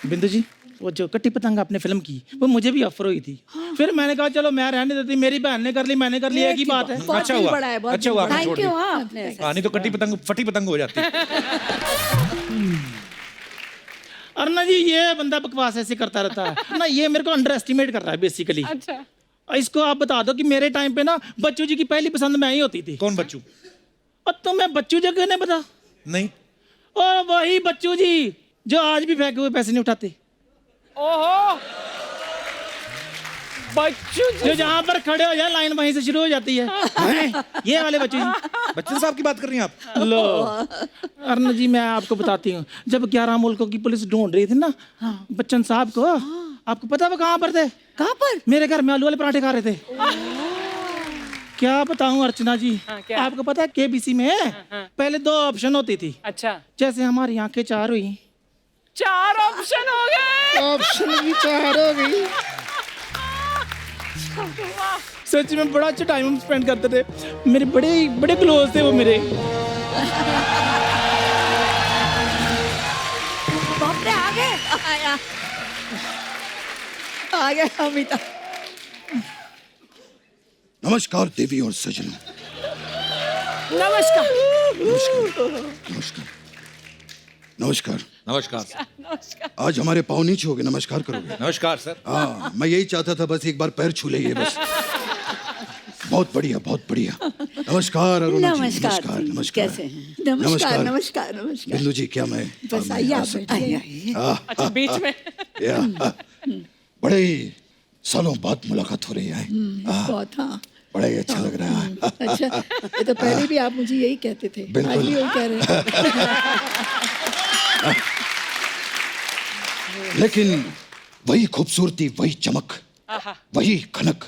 बिंदु जी, वो जो कट्टी पतंग आपने फिल्म की वो मुझे भी ऑफर हुई थी। फिर मैंने कहा चलो मैं रहने देती, मेरी बहन ने कर ली, मैंने कर ली, एक ही बात है। अच्छा हुआ, अच्छा हुआ आपने छोड़ दी। हाँ, नहीं तो कट्टी पतंग फटी पतंग हो जाती। अरुणा जी, ये बंदा बकवास ऐसे करता रहता है ना, ये मेरे को अंडर एस्टिमेट कर रहा है बेसिकली। अच्छा, इसको आप बता दो कि मेरे टाइम पे ना बच्चू जी की पहली पसंद मैं ही होती थी। कौन बच्चू? और तुम्हें बच्चू जी क्यों नहीं पता? नहीं, और वही बच्चू जी जो आज भी फेंके हुए पैसे नहीं उठाते, ओहो, बच्चू जो जहाँ पर खड़े हो जाए लाइन वहीं से शुरू हो जाती है। हैं? ये वाले बच्चू जी। बच्चन साहब की बात कर रही हैं आप? लो अरुण जी, मैं आपको बताती हूँ, जब 11 मुल्कों की पुलिस ढूंढ रही थी ना बच्चन साहब को, आपको पता वो कहाँ पर थे? कहाँ पर? मेरे घर में आलू वाले पराठे खा रहे थे। क्या बताऊं अर्चना जी, क्या? आपको पता है केबीसी में पहले 2 ऑप्शन होती थी। अच्छा, जैसे हमारी आंखें 4 हुई, 4 ऑप्शन हो गए। ऑप्शन भी 4 हो गई। सच में बड़ा अच्छा टाइम हम स्पेंड करते थे, मेरे बड़े बड़े क्लोज थे वो मेरे। बाप रे, आ गए, आया, आ गए अमिता। नमस्कार देवी और सजनों। नमस्कार। नमस्कार नमस्कार नमस्कार नमस्कार। नमस्कार। आज हमारे पाँव नहीं छूओगे, नमस्कार करोगे? नमस्कार सर। हाँ, मैं यही चाहता था, बस एक बार पैर छू ले बस। बहुत बढ़िया, बहुत बढ़िया। नमस्कार अरुणा जी, नमस्कार नमस्कार जी, नमस्कार। कैसे हैं? नमस्कार नमस्कार नमस्कार। बिंदु जी, क्या मैं बस आइए, आप बैठिए। अच्छा, बीच में बड़े ही सालों बाद मुलाकात हो रही है। बहुत, हाँ, बड़ा ही अच्छा लग रहा है। अच्छा, ये तो पहले भी आप मुझे यही कहते थे, बिल्कुल। आज भी वही कह रहे हैं। लेकिन वही खूबसूरती, वही चमक, आहा, वही खनक।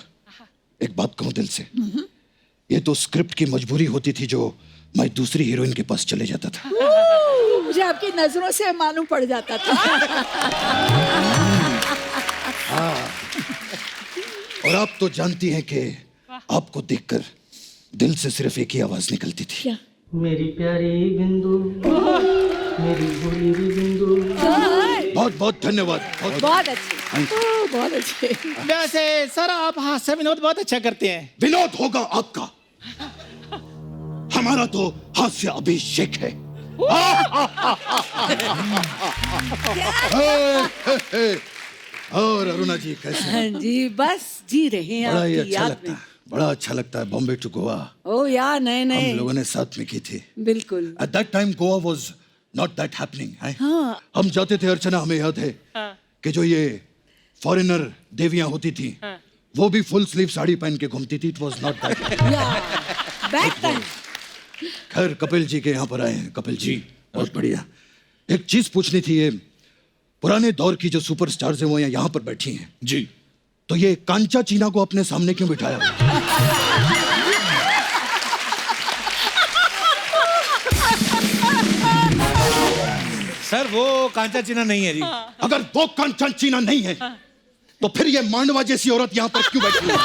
एक बात कहूं दिल से, ये तो स्क्रिप्ट की मजबूरी होती थी जो मैं दूसरी हीरोइन के पास चले जाता था। मुझे आपकी नजरों से मालूम पड़ जाता था। और आप तो जानती हैं कि आपको देखकर दिल से सिर्फ एक ही आवाज निकलती थी। क्या? मेरी प्यारी बिंदु, मेरी बुरी बिंदु। बहुत बहुत धन्यवाद। बहुत अच्छे, बहुत अच्छे। वैसे सर, आप हास्य विनोद बहुत अच्छा करते हैं। विनोद होगा आपका, हमारा तो हास्य अभिषेक है। और अरुणा जी कैसे हैं? हाँ जी, बस जी रहे हैं बड़ा ही आपकी अच्छा याद लगता में। है, बड़ा अच्छा लगता है। बॉम्बे टू गोवा ओ यार, नए हम नए, लोगों ने साथ में की थी। बिल्कुल। At that time Goa was not that happening. हाँ। हम जाते थे अर्चना, हमें याद है कि जो ये फॉरेनर देवियां होती थी वो भी फुल स्लीव साड़ी पहन के घूमती थी। It was not that. Back time. खैर, कपिल जी के यहाँ पर आए हैं। कपिल जी, बहुत बढ़िया। एक चीज पूछनी थी, ये पुराने दौर की जो सुपरस्टार्स हैं वो यहाँ पर बैठी हैं जी। तो ये कांचा चीना को अपने सामने क्यों बिठाया? सर वो कांचा चीना नहीं है जी। अगर वो कांचा चीना नहीं है तो फिर ये मांडवा जैसी औरत यहाँ पर क्यों बैठी है?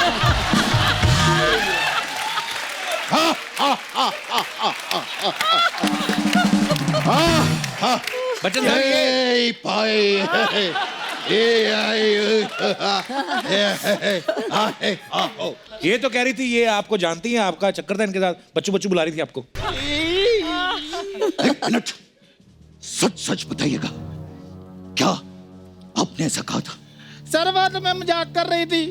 बच्चन साहब Hey, bye. ये तो कह रही थी ये आपको जानती हैं, आपका चक्कर था इनके साथ, बच्चू बच्चू बुला रही थी आपको। एक मिनट, सच सच बताइएगा, क्या आपने ऐसा कहा था? सर, बात तो मैं मजाक कर रही थी।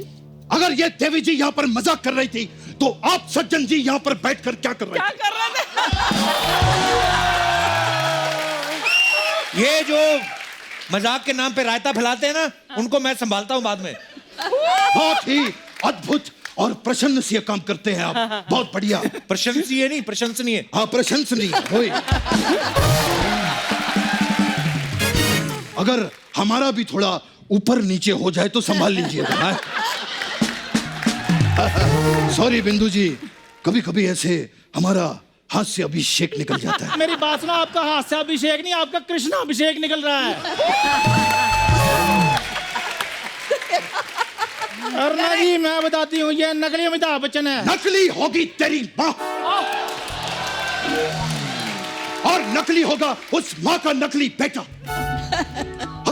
अगर ये देवी जी यहाँ पर मजाक कर रही थी तो आप सज्जन जी यहाँ पर बैठकर क्या कर रहे थे? कर रहे थे? ये जो मजाक के नाम पे रायता फैलाते हैं ना, उनको मैं संभालता हूँ बाद में। बहुत ही अद्भुत और प्रशंसनीय काम करते हैं आप। बहुत बढ़िया। प्रशंसनीय नहीं, प्रशंसनीय। हाँ, प्रशंसनीय। होय। अगर हमारा भी थोड़ा ऊपर नीचे हो जाए तो संभाल लीजिएगा। सॉरी बिंदु जी, कभी कभी ऐसे हमारा हास्य अभिषेक निकल जाता है। मेरी बात सुनो, आपका हास्य अभिषेक नहीं, आपका कृष्णा अभिषेक निकल रहा है। अरुणा जी, मैं बताती हूँ, ये नकली अमिताभ बच्चन है। नकली होगी तेरी माँ, और नकली होगा उस माँ का नकली बेटा।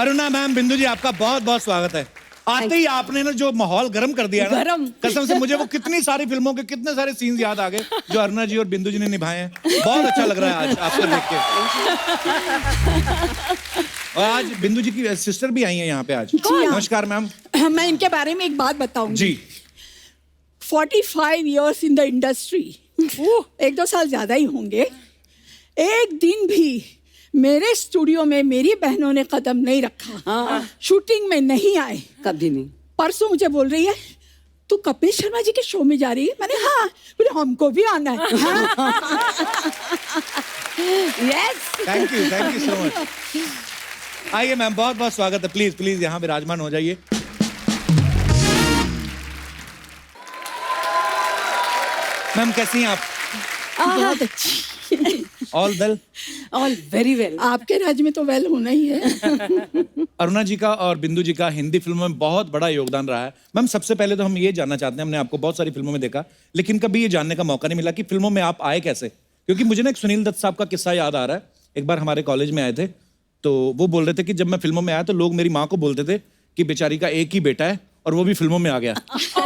अरुणा मैम, बिंदु जी, आपका बहुत बहुत स्वागत है। आते ही आपने ना जो माहौल गर्म कर दिया ना, कसम से मुझे वो कितनी सारी फिल्मों के कितने सारे सीन्स याद आ गए जो अरुणा जी और बिंदु जी ने निभाए हैं। बहुत अच्छा लग रहा है आज आपको देख के। और आज बिंदु जी की सिस्टर भी आई हैं यहाँ पे आज। नमस्कार मैम। मैं इनके बारे में एक बात बताऊंगी जी। 45 years इन द इंडस्ट्री, 1-2 साल ज्यादा ही होंगे। एक दिन भी मेरे स्टूडियो में मेरी बहनों ने कदम नहीं रखा, शूटिंग में नहीं आए, कभी नहीं। परसों मुझे बोल रही है तू कपिल शर्मा जी के शो में जा रही है। मैंने हाँ, बोले हमको भी आना है। Yes, thank you so much. आइए मैम, बहुत बहुत स्वागत है। प्लीज प्लीज यहाँ विराजमान हो जाइए। मैम कैसी हैं आप? बहुत अच्छी। All well? All very well. आपके राज्य में तो वेल होना ही है। अरुणा जी का और बिंदु जी का हिंदी फिल्मों में बहुत बड़ा योगदान रहा है। मैम सबसे पहले तो हम ये जानना चाहते हैं, हमने आपको बहुत सारी फिल्मों में देखा, लेकिन कभी ये जानने का मौका नहीं मिला कि फिल्मों में आप आए कैसे। क्योंकि मुझे ना एक सुनील दत्त साहब का किस्सा याद आ रहा है। एक बार हमारे कॉलेज में आए थे, तो वो बोल रहे थे कि जब मैं फिल्मों में आया तो लोग मेरी माँ को बोलते थे कि बेचारी का एक ही बेटा है और वो भी फिल्मों में आ गया।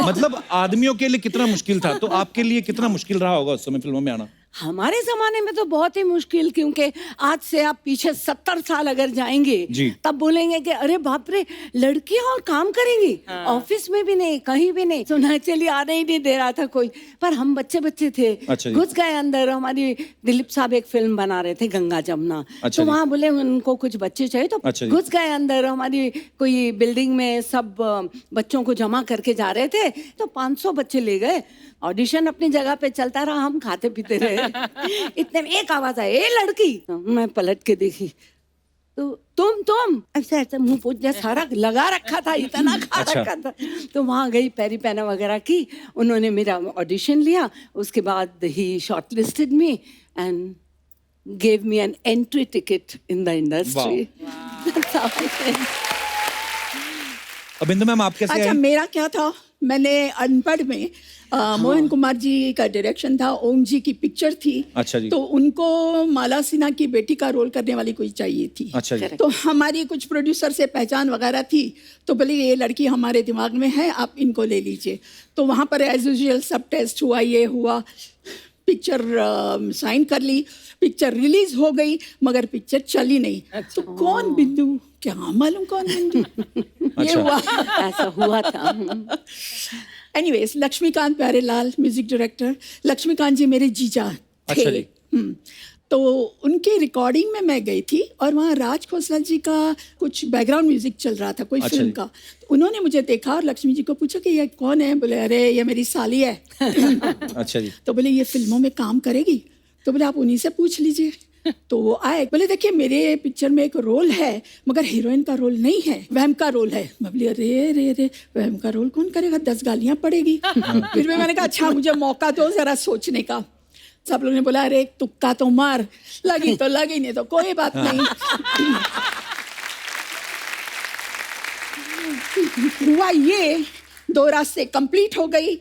मतलब आदमियों के लिए कितना मुश्किल था, तो आपके लिए कितना मुश्किल रहा होगा उस समय फिल्मों में आना? हमारे जमाने में तो बहुत ही मुश्किल, क्योंकि आज से आप पीछे 70 साल अगर जाएंगे जी। तब बोलेंगे कि अरे बाप रे, लड़कियां और काम करेंगी। ऑफिस में भी नहीं, कहीं भी नहीं, सुना चलिए आने ही नहीं दे रहा था कोई। पर हम बच्चे थे, अच्छा जी। घुस गए अंदर। हमारी दिलीप साहब एक फिल्म बना रहे थे, गंगा जमुना। अच्छा तो जी। वहाँ बोले उनको कुछ बच्चे चाहिए, तो अच्छा जी। घुस गए अंदर। हमारी कोई बिल्डिंग में सब बच्चों को जमा करके जा रहे थे, तो 500 बच्चे ले गए। ऑडिशन अपनी जगह पे चलता रहा, हम खाते पीते रहे। इतने में एक आवाज आई, ए लड़की। मैं पलट के देखी तो तुम ऐसा मुंह पूछ सारा लगा रखा था, इतना खा अच्छा। रखा था। तो वहां गई, पैरी पैना वगैरह की, उन्होंने मेरा ऑडिशन लिया। उसके बाद ही shortlisted me and gave me an entry ticket in the industry. That's how it is. अब बिंदु मैम आप कैसे अच्छा, आए? मेरा क्या था, मैंने अनपढ़ में मोहन कुमार जी का डायरेक्शन था, ओम जी की पिक्चर थी। अच्छा जी। तो उनको माला सिन्हा की बेटी का रोल करने वाली कोई चाहिए थी। अच्छा जी। तो हमारी कुछ प्रोड्यूसर से पहचान वगैरह थी, तो बोले ये लड़की हमारे दिमाग में है, आप इनको ले लीजिए। तो वहाँ पर एज यूजुअल सब टेस्ट हुआ, ये हुआ, पिक्चर साइन कर ली, पिक्चर रिलीज हो गई, मगर पिक्चर चली नहीं। तो कौन बिंदु, क्या मालूम कौन बिंदु। ये हुआ। ऐसा हुआ था। Anyways, Laxmikant Pyarelal music director, Laxmikant ji मेरे जीजा थे। अच्छा जी। तो उनकी रिकॉर्डिंग में मैं गई थी और वहाँ राज खोसला जी का कुछ बैकग्राउंड म्यूजिक चल रहा था, कोई अच्छा फिल्म जी। का। तो उन्होंने मुझे देखा और लक्ष्मी जी को पूछा कि ये कौन है। बोले अरे ये मेरी साली है। अच्छा जी। तो बोले ये फिल्मों में काम करेगी। तो बोले आप उन्हीं से पूछ लीजिए। तो वो आए, बोले देखिए मेरे पिक्चर में एक रोल है, मगर हीरोइन का रोल नहीं है, वहम का रोल है। मैं बोली अरे रे रे, वहम का रोल कौन करेगा, 10 गालियां पड़ेगी। फिर भी मैंने कहा अच्छा मुझे मौका दो जरा सोचने का। सब लोगों ने बोला अरे एक तुक्का तो मार, लगी तो लगी, नहीं तो कोई बात नहीं। हुआ ये, 2 रास्ते कंप्लीट हो गई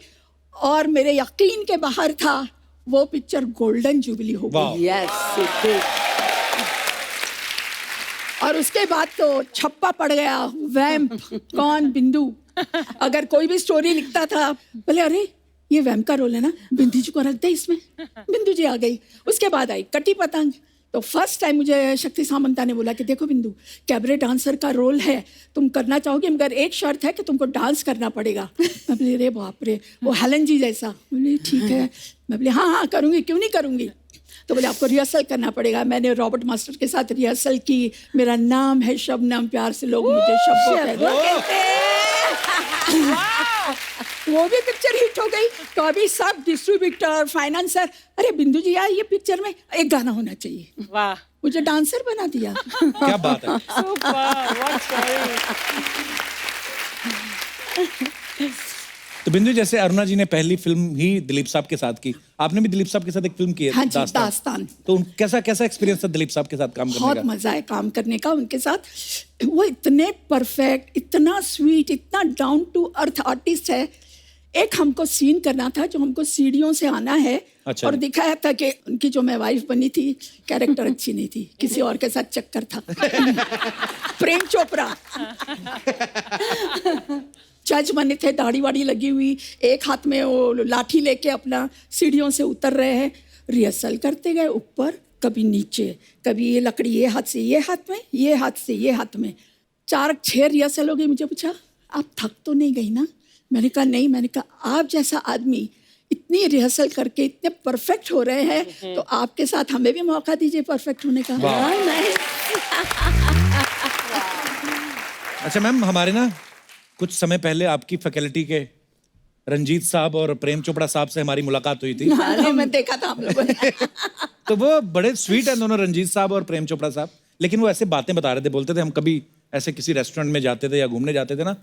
और मेरे यकीन के बाहर था, वो पिक्चर गोल्डन जुबली हो वाह। गई। Yes, it did. और उसके बाद तो छप्पा पड़ गया, वैम्प कौन बिंदु। अगर कोई भी स्टोरी लिखता था, बोले अरे ये वैम्प का रोल है ना, बिंदु जी को रख दे इसमें। बिंदु जी आ गई। उसके बाद आई कटी पतंग। तो फर्स्ट टाइम मुझे शक्ति सामंता ने बोला कि देखो बिंदु, कैबरे डांसर का रोल है, तुम करना चाहोगे, मगर एक शर्त है कि तुमको डांस करना पड़ेगा। मैं बोली अरे बाप रे, वो हेलन जी जैसा। बोली ठीक है। मैं बोली हाँ करूँगी, क्यों नहीं करूँगी। तो बोले आपको रिहर्सल करना पड़ेगा। मैंने रॉबर्ट मास्टर के साथ रिहर्सल की। मेरा नाम है शबनम, प्यार से लोग मुझे शब्बो कहते हैं। वो भी पिक्चर हिट हो गई। तो अभी सब डिस्ट्रीब्यूटर, फाइनेंसर, अरे बिंदु जी यार ये पिक्चर में एक गाना होना चाहिए। वाह, मुझे डांसर बना दिया। क्या बात है। Super, what story. तो बिंदु, जैसे अरुणा जी ने पहली फिल्म ही दिलीप साहब के साथ की, आपने भी दिलीप साहब के साथ एक फिल्म की है, हाँ जी, दास्तान। तो कैसा एक्सपीरियंस था दिलीप साहब के साथ काम करने बहुत का? मजा है काम करने का उनके साथ। वो इतने परफेक्ट, इतना स्वीट, इतना डाउन टू अर्थ आर्टिस्ट है। एक हमको सीन करना था जो हमको सीढ़ियों से आना है अच्छा और जी। दिखाया था कि उनकी जो मैं वाइफ बनी थी कैरेक्टर अच्छी नहीं थी, किसी और के साथ चक्कर था। प्रेम चोपड़ा जज बने थे, दाढ़ी वाड़ी लगी हुई, एक हाथ में वो लाठी लेके अपना सीढ़ियों से उतर रहे हैं। रिहर्सल करते गए, ऊपर कभी नीचे, कभी ये लकड़ी ये हाथ से ये हाथ में, ये हाथ से ये हाथ में। 4-6 रिहर्सल हो गई। मुझे पूछा आप थक तो नहीं गई ना? मैंने कहा नहीं। मैंने कहा आप जैसा आदमी इतनी रिहर्सल करके इतने परफेक्ट हो रहे हैं, तो आपके साथ हमें भी मौका दीजिए परफेक्ट होने का। नहीं अच्छा मैम, हमारे ना कुछ समय पहले आपकी फैकल्टी के रंजीत साहब और प्रेम चोपड़ा साहब से हमारी मुलाकात हुई थी। हाँ, मैं देखा था हम लोगों ने। तो वो बड़े स्वीट हैं दोनों, रंजीत साहब और प्रेम चोपड़ा साहब। लेकिन वो ऐसे बातें बता रहे थे, बोलते थे हम कभी ऐसे किसी रेस्टोरेंट में जाते थे या घूमने जाते थे ना,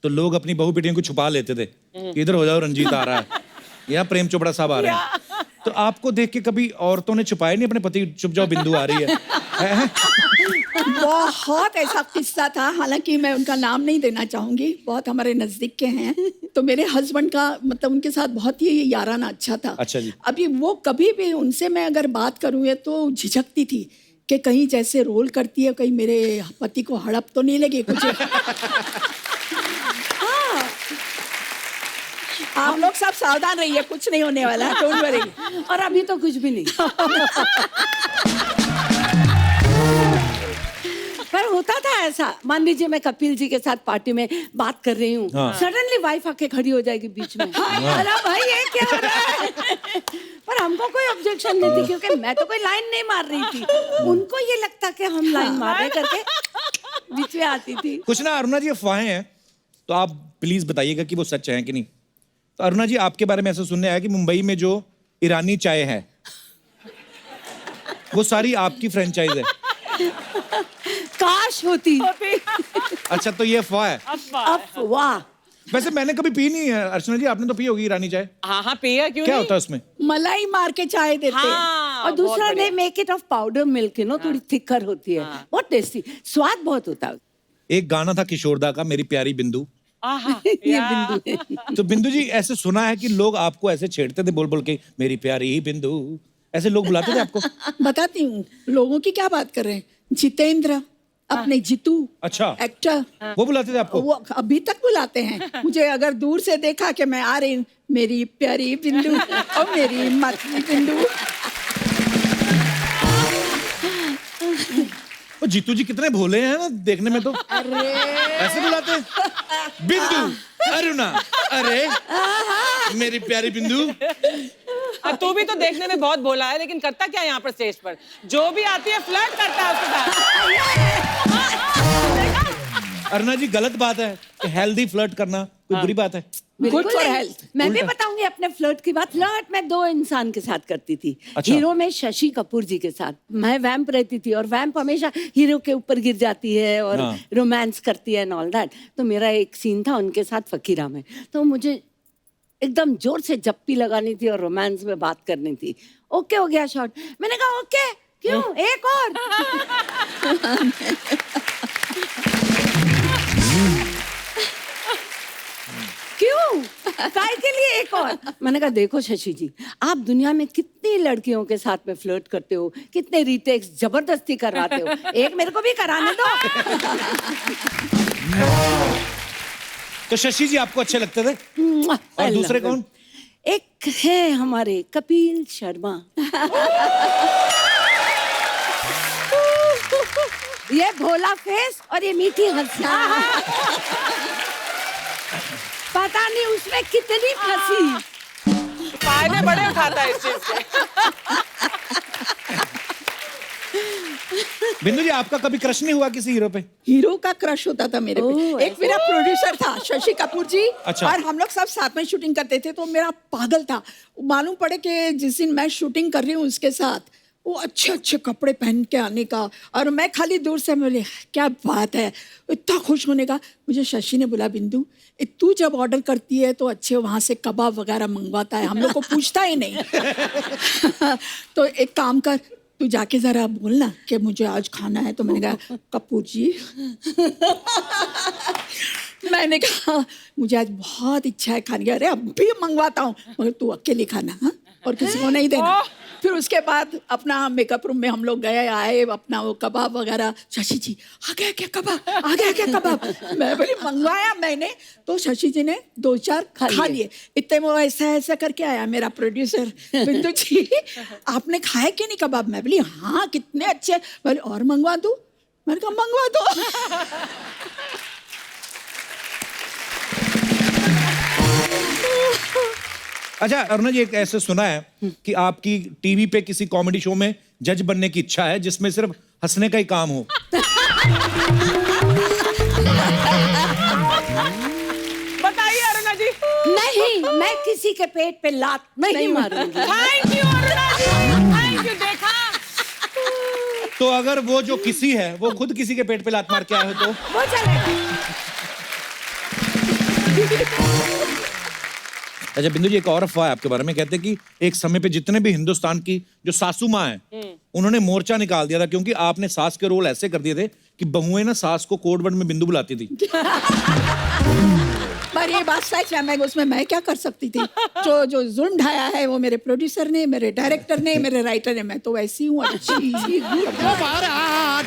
तो लोग अपनी बहू बेटियों को छुपा लेते थे कि इधर हो जाओ, रंजीत आ रहा है या प्रेम चोपड़ा साहब आ रहे हैं। तो आपको देख के कभी औरतों ने छुपाया नहीं अपने पति, चुप जाओ बिंदु आ रही है? बहुत ऐसा किस्सा था, हालांकि मैं उनका नाम नहीं देना चाहूंगी, बहुत हमारे नजदीक के हैं। तो मेरे हस्बैंड का मतलब उनके साथ बहुत ही याराना अच्छा था। अच्छा जी। अभी वो कभी भी उनसे मैं अगर बात करूँ ये तो झिझकती थी कि कहीं जैसे रोल करती है, कहीं मेरे पति को हड़प तो नहीं लगे कुछ। हाँ। आप लोग सब सावधान रहिए, कुछ नहीं होने वाला, डोंट वरी। और अभी तो कुछ भी नहीं। पर होता था ऐसा, मान लीजिए मैं कपिल जी के साथ पार्टी में बात कर रही हूँ, हाँ। सडनली वाइफ आके खड़ी हो जाएगी बीच में। अरे भाई ये क्या हो रहा है? पर हमको कोई ऑब्जेक्शन नहीं थी, क्योंकि मैं तो कोई लाइन नहीं मार रही थी। उनको ये लगता कि हम लाइन मार रहे करके बीच में आती थी। कुछ ना अरुणा जी अफवाहें हैं, तो आप प्लीज बताइएगा कि वो सच है कि नहीं। तो अरुणा जी, आपके बारे में ऐसा सुनने आया कि मुंबई में जो ईरानी चाय है वो सारी आपकी फ्रेंचाइज है। काश होती। अच्छा, तो ये अफवाह है। अफवाह। वैसे मैंने कभी पी नहीं है। अर्चना जी, आपने तो पी होगी ईरानी चाय। हाँ हाँ पिया क्यों क्या नहीं? होता है उसमें? मलाई मार के चाय देते हैं। हाँ, और दूसरा बहुत नहीं, make it of powder milk, no थोड़ी थिकर होती है, बहुत टेस्टी, स्वाद बहुत होता है। एक गाना था किशोरदा का, मेरी प्यारी बिंदु। आहा, ये या। बिंदु है। तो बिंदु जी, ऐसे सुना है कि लोग आपको ऐसे छेड़ते थे बोल बोल के, मेरी प्यारी बिंदु, ऐसे लोग बुलाते थे आपको? बताती हूँ, लोगों की क्या बात कर रहे हैं। जितेंद्र, अपने जीतू, अच्छा। एक्टर, वो बुलाते थे आपको? वो अभी तक बुलाते हैं मुझे। अगर दूर से देखा कि मैं आ रही हूँ, मेरी प्यारी बिंदु और मेरी मतली बिंदु। वो जीतू जी कितने भोले हैं ना देखने में, तो ऐसे बुलाते हैं बिंदु, अरुणा, अरे मेरी प्यारी बिंदु। अब तू भी तो देखने में बहुत भोला है, लेकिन करता क्या है यहाँ पर स्टेज पर? जो भी आती है फ्लर्ट करता है उसके साथ। अरुणा जी, गलत बात है कि हेल्दी फ्लर्ट करना कोई बुरी बात है? बिल्कुल Good for नहीं। health. मैं भी बताऊंगी अपने फ्लर्ट की बात। फ्लर्ट मैं 2 इंसान के साथ करती थी। अच्छा। हीरो में शशि कपूर जी के साथ मैं वैम्प रहती थी, और वैम्प हमेशा हीरो के ऊपर गिर जाती है और हाँ। रोमांस करती है एंड ऑल दैट। तो मेरा एक सीन था उनके साथ फकीरा में, तो मुझे एकदम जोर से जप्पी लगानी थी और रोमांस में बात करनी थी। ओके हो गया शॉट, मैंने कहा ओके क्यों, एक और। क्यों, काय के लिए एक और? मैंने कहा देखो शशि जी, आप दुनिया में कितनी लड़कियों के साथ में फ्लर्ट करते हो, कितने रीटेक्स जबरदस्ती करवाते हो, एक मेरे को भी कराने दो। तो शशि जी आपको अच्छे लगते थे? और दूसरे कौन? एक है हमारे कपिल शर्मा। ये भोला फेस और ये मीठी हंसी। पता नहीं उसमें कितनी फंसी। फायदे बड़े उठाता है इस चीज से। बिंदु जी, आपका कभी क्रश नहीं हुआ किसी हीरो पे? हीरो का क्रश होता था मेरे पे। ओह, एक मेरा प्रोड्यूसर था शशि कपूर जी। अच्छा। और हम लोग सब साथ में शूटिंग करते थे, तो मेरा पागल था। मालूम पड़े कि जिस दिन मैं शूटिंग कर रही हूँ उसके साथ, वो अच्छे अच्छे कपड़े पहन के आने का, और मैं खाली दूर से बोले क्या बात है, इतना खुश होने का। मुझे शशि ने बोला, बिंदु तू जब ऑर्डर करती है तो अच्छे वहाँ से कबाब वगैरह मंगवाता है, हम लोग को पूछता ही नहीं। तो एक काम कर, तू जाके जरा बोलना कि मुझे आज खाना है। तो मैंने कहा कपूर जी, मैंने कहा मुझे आज बहुत इच्छा है खाने की। अरे अब भी मंगवाता हूँ, मगर तू अकेले खाना। हाँ, और किसी को नहीं देना। फिर उसके बाद अपना मेकअप रूम में हम लोग गए आए, अपना वो कबाब वगैरह, शशि जी आ गया क्या कबाब, आ गया क्या कबाब, मैं बोली मंगवाया मैंने, तो शशि जी ने 2-4 खा लिए। इतने वो ऐसा ऐसा करके आया मेरा प्रोड्यूसर, बिंदु जी आपने खाया क्यों नहीं कबाब? मैं बोली हाँ कितने अच्छे। बोले और मंगवा दूं? मैंने कहा मंगवा दो। अच्छा अरुणा जी, एक ऐसे सुना है कि आपकी टीवी पे किसी कॉमेडी शो में जज बनने की इच्छा है जिसमें सिर्फ हंसने का ही काम हो। बताइए अरुणा जी। नहीं, मैं किसी के पेट पे लात नहीं मारूंगी। Thank you Aruna ji, thank you. देखा, तो अगर वो जो किसी है वो खुद किसी के पेट पे लात मार के आए हो तो वो चलेगा। अच्छा बिंदु जी, एक और अफवाह है आपके बारे में, कहते हैं कि एक समय पे जितने भी हिंदुस्तान की जो सासू माँ हैं उन्होंने मोर्चा निकाल दिया था क्योंकि आपने सास के रोल ऐसे कर दिए थे कि बहुएं ना सास को कोड वर्ड में बिंदु बुलाती थी। पर ये बात सच है, मैं उसमें मैं क्या कर सकती थी? जो जुल्म ढाया है वो मेरे प्रोड्यूसर ने, मेरे डायरेक्टर ने, मेरे राइटर ने। मैं तो वैसी हूँ अच्छी।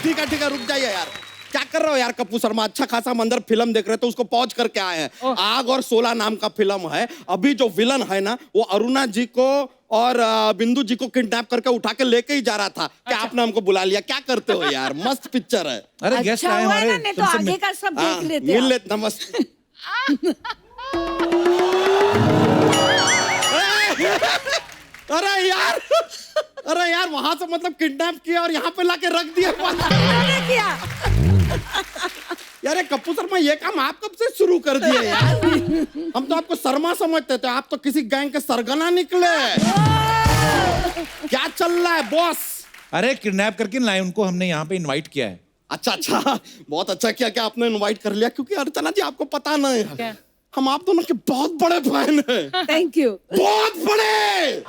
ठीक है रुक जाइए यार, क्या कर रहे हो यार कप्पू शर्मा? अच्छा खासा हम अंदर फिल्म देख रहे थे, उसको पॉज करके आए हैं। आग और 16 नाम का फिल्म है। अभी जो विलन है ना वो अरुणा जी को और बिंदु जी को किडनैप करके उठा के लेके ही जा रहा था। क्या आपने हमको बुला लिया? क्या करते हो यार? मस्त पिक्चर है। अरे गेस्ट अच्छा आए हुआ है हमारे, ना, नहीं तो तुमसे आगे का सब हाँ, देख लेते मिल आप। लेते। नमस्ते। अरे यार वहां से मतलब किडनैप किया और यहाँ पे लाके रख दिया। मैंने किया। यार कप्पू शर्मा, ये काम आप कब से शुरू कर दिए यार? हम तो आपको शर्मा समझते थे, आप तो किसी गैंग के सरगना निकले। क्या चल रहा है बॉस? अरे किडनैप करके लाए उनको, हमने यहाँ पे इनवाइट किया है। अच्छा, बहुत अच्छा किया कि आपने इनवाइट कर लिया, क्योंकि अर्चना जी आपको पता नहीं है, हम आप दोनों के बहुत बड़े फैन हैं। Thank you. बहुत बड़े,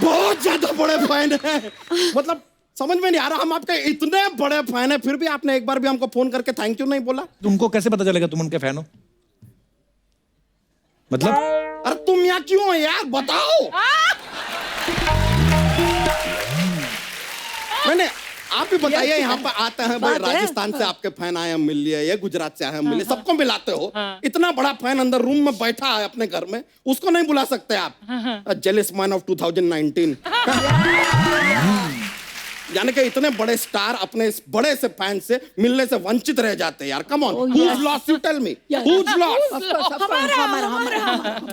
बहुत ज्यादा बड़े फैन हैं। मतलब समझ में नहीं आ रहा, हम आपके इतने बड़े फैन हैं फिर भी आपने एक बार भी हमको फोन करके थैंक यू नहीं बोला। तुमको कैसे पता चलेगा तुम उनके फैन हो? मतलब अरे तुम यहाँ क्यों हो यार, बताओ। मैंने आप भी बताइए, यहाँ पर आते हैं भाई, राजस्थान से आपके फैन आए हैं मिल लिए, ये गुजरात से आए हैं मिल लिए, सबको मिलाते हो। इतना बड़ा फैन अंदर रूम में बैठा है अपने घर में, उसको नहीं बुला सकते आप? Jealous man of 2019। यानी कि इतने बड़े स्टार अपने इस बड़े से फैन से मिलने से वंचित रह जाते हैं यार। Come on, who's lost? You tell me. Who's lost?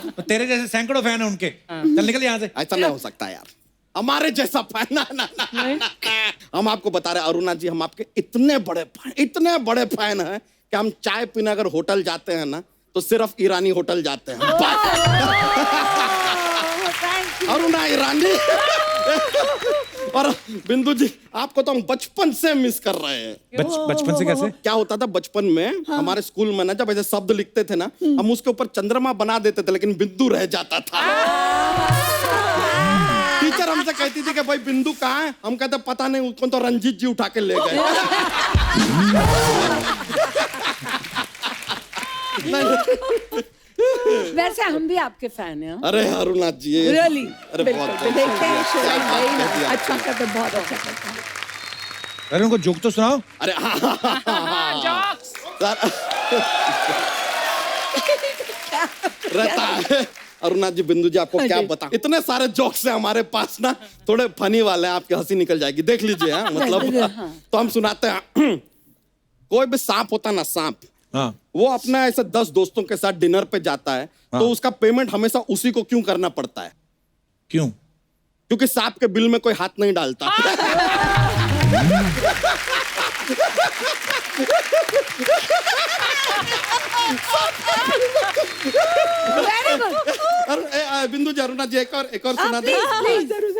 तो तेरे जैसे सैकड़ों फैन है उनके, चल निकल यहाँ से। ऐसा नहीं हो सकता यार, हमारे जैसा फैन ना। हम आपको बता रहे हैं अरुणा जी, हम आपके इतने बड़े फैन हैं कि हम चाय पीने अगर होटल जाते हैं ना तो सिर्फ ईरानी होटल जाते हैं। अरुणा ईरानी। और बिंदु जी, आपको तो हम बचपन से मिस कर रहे हैं। बचपन से कैसे? क्या होता था बचपन में, हमारे स्कूल में ना जब ऐसे शब्द लिखते थे ना, हम उसके ऊपर चंद्रमा बना देते थे लेकिन बिंदु रह जाता था। टीचर हमसे कहती थी कि भाई बिंदु कहाँ है? हम कहते पता नहीं, उसको तो रंजीत जी उठा के ले गए। वैसे हम भी आपके फैन हैं। अरे अरुणा जी, Really? अरे बहुत देखते हैं शो क्या बात भाई, कह दी आपने। अच्छा करते, बहुत अच्छा करते। अरे उनको जोक तो सुनाओ। अरे जॉक्स। रहता है। अरुणा जी, बिंदु जी आपको क्या बता, इतने सारे जोक्स हैं हमारे पास ना, थोड़े फनी वाले हैं, आपकी हंसी निकल जाएगी, देख लीजिए। हाँ, मतलब तो हम सुनाते हैं। कोई भी सांप होता ना, सांप, हाँ। वो अपना ऐसे 10 दोस्तों के साथ डिनर पे जाता है, तो उसका पेमेंट हमेशा उसी को क्यों करना पड़ता है? क्यों? क्योंकि सांप के बिल में कोई हाथ नहीं डालता। बिंदु जी, अरुणा जी, एक और सुना दे।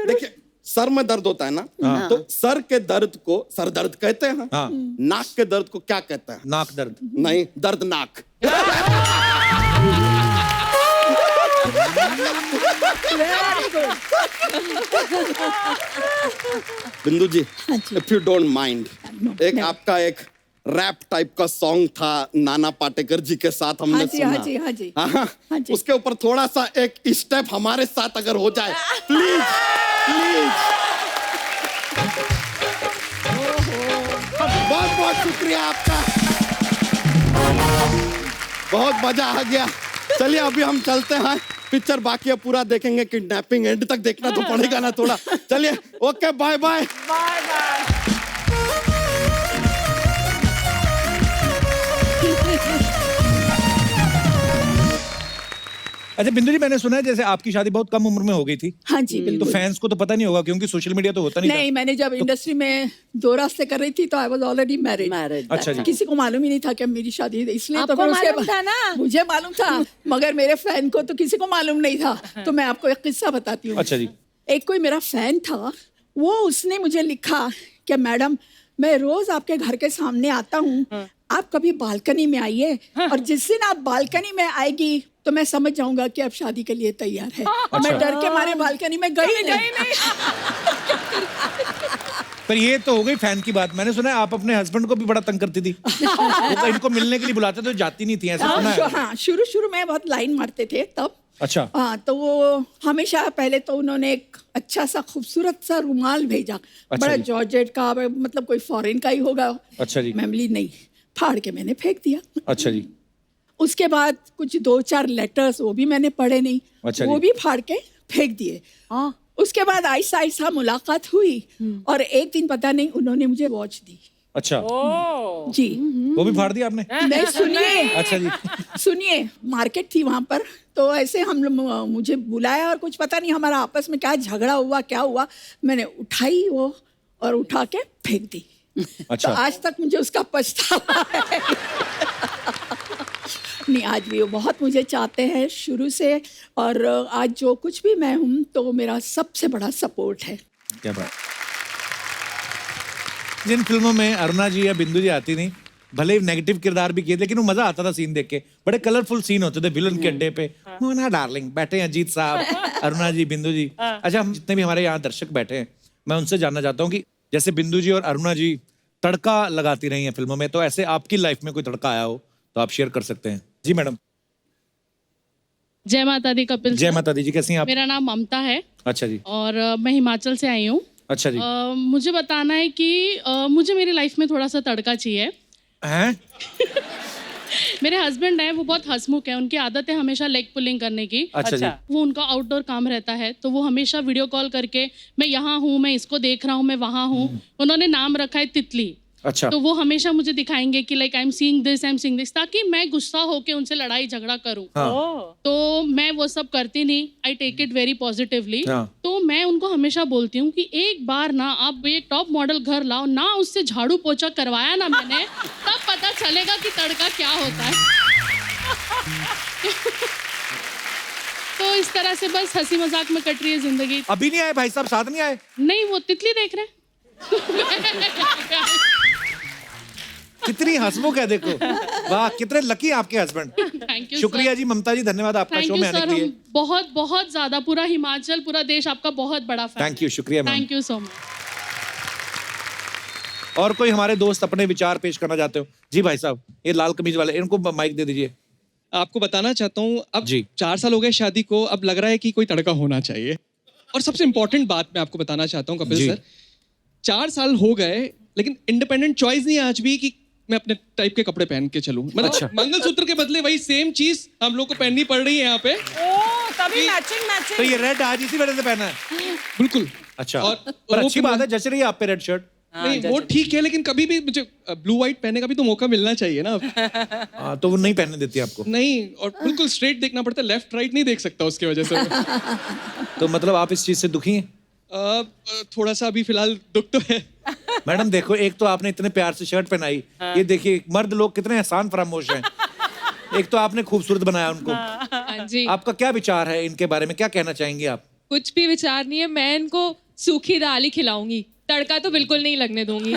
देखिए, सर में दर्द होता है ना, तो सर के दर्द को सर दर्द कहते हैं। हाँ। नाक के दर्द को क्या कहते हैं? नाक दर्द। नहीं, दर्दनाक। बिंदु जी, इफ यू डोंट माइंड, एक आपका एक रैप टाइप का सॉन्ग था नाना पाटेकर जी के साथ हमने हाँ जी, सुना। हाँ जी, हाँ जी। हाँ, हाँ जी। उसके ऊपर थोड़ा सा एक स्टेप हमारे साथ अगर हो जाए प्लीज प्लीज। बहुत बहुत शुक्रिया आपका, बहुत मजा आ गया। चलिए अभी हम चलते हैं, पिक्चर बाकी है पूरा देखेंगे, किडनैपिंग एंड तक देखना तो पड़ेगा ना थोड़ा। चलिए okay bye bye. Bye bye. अच्छा बिंदु जी, मैंने सुना है जैसे आपकी शादी बहुत कम उम्र में हो गई थी, हाँ जी तो बिल्कुल। फैंस को तो पता नहीं होगा क्योंकि सोशल मीडिया तो होता नहीं नहीं, मैंने जब इंडस्ट्री में 2 रास्ते कर रही थी तो आई वाज ऑलरेडी मैरिड। अच्छा जी। किसी को मालूम ही नहीं था कि मेरी शादी है, इसलिए तो आपको फिर उसके मालूम था ना? मुझे मालूम था, मगर मेरे फैन को तो किसी को मालूम नहीं था। तो मैं आपको एक किस्सा बताती हूँ। अच्छा जी। एक कोई मेरा फैन था, वो उसने मुझे लिखा कि मैडम मैं रोज आपके घर के सामने आता हूँ, आप कभी बालकनी में आइए, और जिस दिन आप बालकनी में आएगी तो मैं समझ जाऊंगा कि आप शादी के लिए तैयार है। मैं डर के मारे बालकनी में गई नहीं। पर ये तो हो गई फैन की बात। मैंने सुना है आप अपने हस्बैंड को भी बड़ा तंग करती थी, वो तो इनको मिलने के लिए बुलाते तो जाती नहीं थी, ऐसा सुना है। हाँ, शुरू शुरू में बहुत लाइन मारते थे तब। अच्छा। हाँ, तो वो हमेशा पहले तो उन्होंने एक अच्छा सा खूबसूरत सा रुमाल भेजा, बड़ा जी। जॉर्जेट का, मतलब कोई फॉरेन का ही होगा। अच्छा जी। मैं बोली नहीं, फाड़ के मैंने फेंक दिया। अच्छा जी। उसके बाद कुछ 2-4 लेटर्स वो भी मैंने पढ़े नहीं, अच्छा वो जी। भी फाड़ के फेंक दिए। उसके बाद आहिस्ता आहिस्ता मुलाकात हुई, और एक दिन पता नहीं उन्होंने मुझे वॉच दी। अच्छा, जी। वो भी फाड़ दिया आपने? नहीं, सुनिए। अच्छा जी। सुनिए, मार्केट थी वहां पर, तो ऐसे हम लोग, मुझे बुलाया और कुछ पता नहीं हमारा आपस में क्या झगड़ा हुआ, क्या हुआ, मैंने उठाई वो और उठा के फेंक दी। अच्छा। तो आज तक मुझे उसका पछतावा है। नहीं, आज भी वो बहुत मुझे चाहते हैं शुरू से, और आज जो कुछ भी मैं हूँ तो वो मेरा सबसे बड़ा सपोर्ट है। क्या बात। जिन फिल्मों में अरुणा जी या बिंदु जी आती नहीं, भले ही नेगेटिव किरदार भी किए, लेकिन वो मजा आता था सीन देख के। बड़े कलरफुल सीन होते थे विलन के अड्डे पे। मोना डार्लिंग बैठे हैं, अजीत साहब, अरुणा जी, बिंदु जी। अच्छा, हम जितने भी हमारे यहाँ दर्शक बैठे हैं, मैं उनसे जानना चाहता हूँ कि जैसे बिंदु जी और अरुणा जी तड़का लगाती रही हैं फिल्मों में, तो ऐसे आपकी लाइफ में कोई तड़का आया हो तो आप शेयर कर सकते हैं। जी मैडम। जय माता दी कपिल जय सर। माता दी जी, कैसी हैं आप? मेरा नाम ममता है अच्छा जी। और मैं हिमाचल से आई हूँ। अच्छा जी। मुझे बताना है कि मुझे मेरी लाइफ में थोड़ा सा तड़का चाहिए। हैं? मेरे हस्बैंड है, वो बहुत हंसमुख है, उनकी आदत है हमेशा लेग पुलिंग करने की। अच्छा जी। वो उनका आउटडोर काम रहता है, तो वो हमेशा वीडियो कॉल करके मैं यहाँ हूँ, मैं इसको देख रहा हूँ, मैं वहाँ हूँ। उन्होंने नाम रखा है तितली। अच्छा। तो वो हमेशा मुझे दिखाएंगे कि like I am seeing this, ताकि मैं गुस्सा होके उनसे लड़ाई झगड़ा करूं। तो मैं वो सब करती नहीं, I take it very positively. हाँ। तो मैं उनको हमेशा बोलती हूँ कि एक बार ना आप ये टॉप मॉडल घर लाओ ना, उससे झाड़ू पोछा करवाया ना मैंने, तब पता चलेगा कि तड़का क्या होता है। तो इस तरह से बस हंसी मजाक में कट रही है जिंदगी। अभी नहीं आए भाई साहब, साथ नहीं आए? नहीं, वो तितली देख रहे हैं। कितनी हंसमुख है देखो। वाह, कितने लकी आपके हस्बैंड। Thank you. शुक्रिया जी ममता जी, धन्यवाद आपका थैंक शो यू में आने सर, के लिए। हम बहुत बहुत ज्यादा, पूरा हिमाचल, पूरा देश आपका बहुत बड़ा फैन। थैंक यू, शुक्रिया ma'am. Thank you so much. और कोई हमारे दोस्त अपने विचार पेश करना चाहते हो? जी भाई साहब, ये लाल कमीज वाले, इनको माइक दे दीजिए। आपको बताना चाहता हूँ, अब जी। 4 साल हो गए शादी को, अब लग रहा है कि कोई तड़का होना चाहिए। और सबसे इम्पोर्टेंट बात मैं आपको बताना चाहता हूँ कपिल जी। सर, 4 साल हो गए लेकिन इंडिपेंडेंट चॉइस नहीं है आज भी कि मैं अपने टाइप के कपड़े पहन के चलूं। मतलब अच्छा। मंगलसूत्र के बदले वही सेम चीज हम लोग को पहननी पड़ रही है यहाँ पे। तभी मैचिंग तो ये रेड आज इसी वजह से पहना है? बिल्कुल। अच्छा। और पर वो अच्छी बात है, जच रही है आप पे रेड शर्ट। नहीं, वो ठीक है, लेकिन कभी भी मुझे ब्लू व्हाइट पहनने का भी तो मौका मिलना चाहिए ना। हाँ, तो वो नहीं पहनने देती आपको? नहीं, और बिल्कुल स्ट्रेट देखना पड़ता है, लेफ्ट राइट नहीं देख सकता उसकी वजह से। तो मतलब आप इस चीज से दुखी हैं? थोड़ा सा अभी फिलहाल दुख तो है। मैडम देखो, एक तो आपने इतने प्यार से शर्ट पहनाई, ये देखिए मर्द लोग कितने एहसान फरामोश हैं। एक तो आपने खूबसूरत बनाया उनको। हाँ जी। आपका क्या विचार है इनके बारे में, क्या कहना चाहेंगे आप? कुछ भी विचार नहीं है, मैं इनको सूखी दाल ही खिलाऊंगी, तड़का तो बिल्कुल नहीं लगने दूंगी।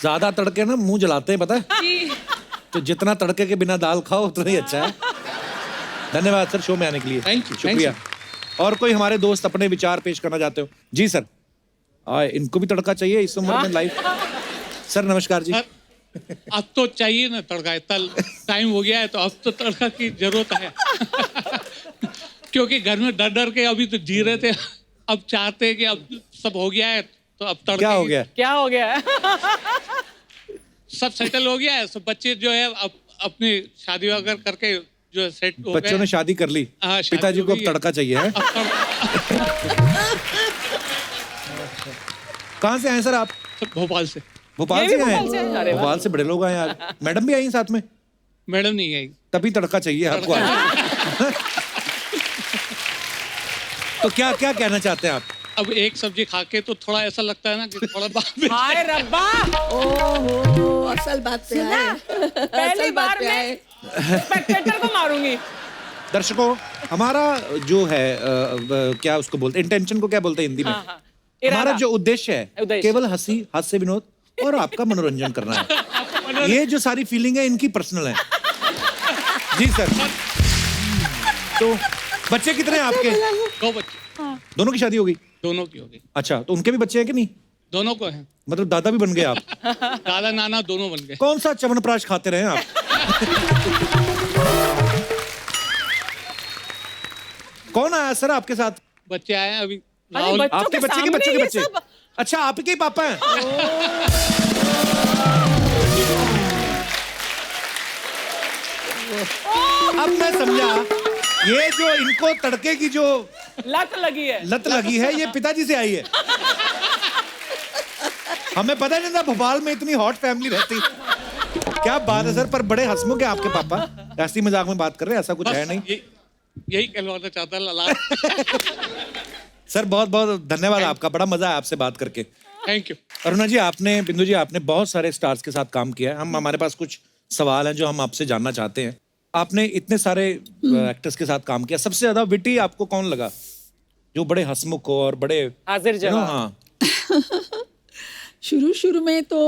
ज्यादा तड़के ना मुंह जलाते हैं, पता है? जी। तो जितना तड़के के बिना दाल खाओ उतना ही अच्छा है। धन्यवाद सर शो में आने के लिए। Thank you, शुक्रिया। और कोई हमारे दोस्त अपने विचार पेश करना चाहते हो? जी सर। इनको भी तड़का चाहिए इस उम्र में लाइफ। सर नमस्कार जी। अब तो चाहिए ना तड़का, इतना टाइम हो गया है तो अब तो तड़का की जरूरत है। क्योंकि घर में डर डर के अभी तो जी रहे थे, अब चाहते हैं कि अब सब हो गया है तो अब तड़का। क्या हो गया? क्या हो गया है? सब सेटल हो गया है, सब बच्चे जो है अब अपनी शादी वगैरह करके जो है सेट हो गए। बच्चों ने शादी कर ली, हाँ, शादी पिताजी हो को अब गई है। तड़का चाहिए है। कहाँ से आए सर आप? भोपाल से। भोपाल ये से भी आए भोपाल से? अरे हैं? वाह। भोपाल से बड़े लोग आए यार। मैडम भी आई हैं साथ में? मैडम नहीं आई। तभी तड़का चाहिए आपको आज। तो क्या क्या कहना चाहते हैं आप? अब एक सब्जी खा के तो थोड़ा ऐसा लगता है ना कि थोड़ा बाद में हाय रब्बा, ओहो असल बात पे आए। पहली असल बात बार पे मैं आए। स्पेक्टेटर को मारूंगी। दर्शकों, हमारा जो है क्या उसको बोलते हैं, इंटेंशन को क्या बोलते हैं हिंदी में? हाँ, हमारा इरादा। जो उद्देश्य है उद्देश्य। केवल हंसी, हास्य विनोद और आपका मनोरंजन करना है। ये जो सारी फीलिंग है इनकी पर्सनल है। जी सर। तो बच्चे कितने हैं आपके? 2 बच्चे, दोनों की शादी हो गई? दोनों की हो गई। अच्छा, तो उनके भी बच्चे हैं कि नहीं? दोनों को है, मतलब दादा भी बन गए आप? दादा नाना दोनों बन गए। कौन सा च्यवनप्राश खाते रहे आप? कौन आया सर आपके साथ? बच्चे आए हैं अभी। अरे राहुल, बच्चों आपके के बच्चे के सामने बच्चे के ये बच्चे? सब? अच्छा, आपके ही पापा हैं? अब मैं समझा, ये जो इनको तड़के की जो लत लगी है। लत लगी है ये पिताजी से आई है। हमें पता नहीं था भोपाल में इतनी हॉट फैमिली रहती। क्या बात है सर, पर बड़े हंसमुख है आपके पापा। ऐसी मजाक में बात कर रहे हैं, ऐसा कुछ है नहीं। यही कहलवाना चाहता लला। सर बहुत बहुत धन्यवाद आपका, बड़ा मजा है आपसे बात करके। Thank you. अरुणा जी, आपने, बिंदु जी, आपने बहुत सारे स्टार्स के साथ काम किया है। हमारे पास कुछ सवाल हैं जो हम आपसे जानना चाहते हैं। आपने इतने सारे एक्टर्स के साथ काम किया, सबसे ज्यादा विटी आपको कौन लगा, जो बड़े हंसमुख हो और बड़े हाजिर जवाब। हाँ। शुरू में तो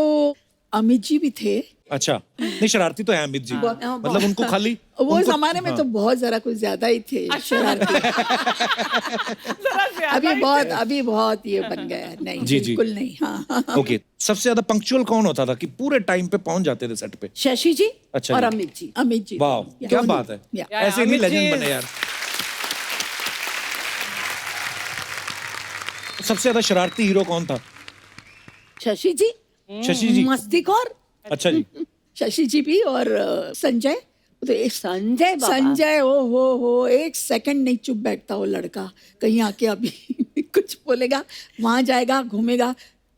अमित जी भी थे। अच्छा, नहीं शरारती तो है अमित जी, मतलब उनको खाली वो उनको- जमाने में हाँ। तो बहुत जरा कुछ ज्यादा ही थे शरारती। जरा ज्यादा अभी ही बहुत थे। अभी बहुत ये बन गया है। नहीं जी, जी। बिल्कुल नहीं। हाँ ओके, सबसे ज्यादा पंक्चुअल कौन होता था कि पूरे टाइम पे पहुंच जाते थे सेट पे? शशि जी अच्छा और जी। अमित जी। अमित जी। वाह, क्या दोनों। बात है। या। ऐसे नहीं अमित जी लेजेंड बने यार। सबसे ज्यादा शरारती हीरो कौन था? शशि जी शशि जी। मस्तीखोर। अच्छा जी। शशि जी भी और संजय। तो एक संजय बाबा। संजय ओ हो एक सेकंड नहीं चुप बैठता वो लड़का। कहीं आके अभी कुछ बोलेगा, वहां जाएगा, घूमेगा,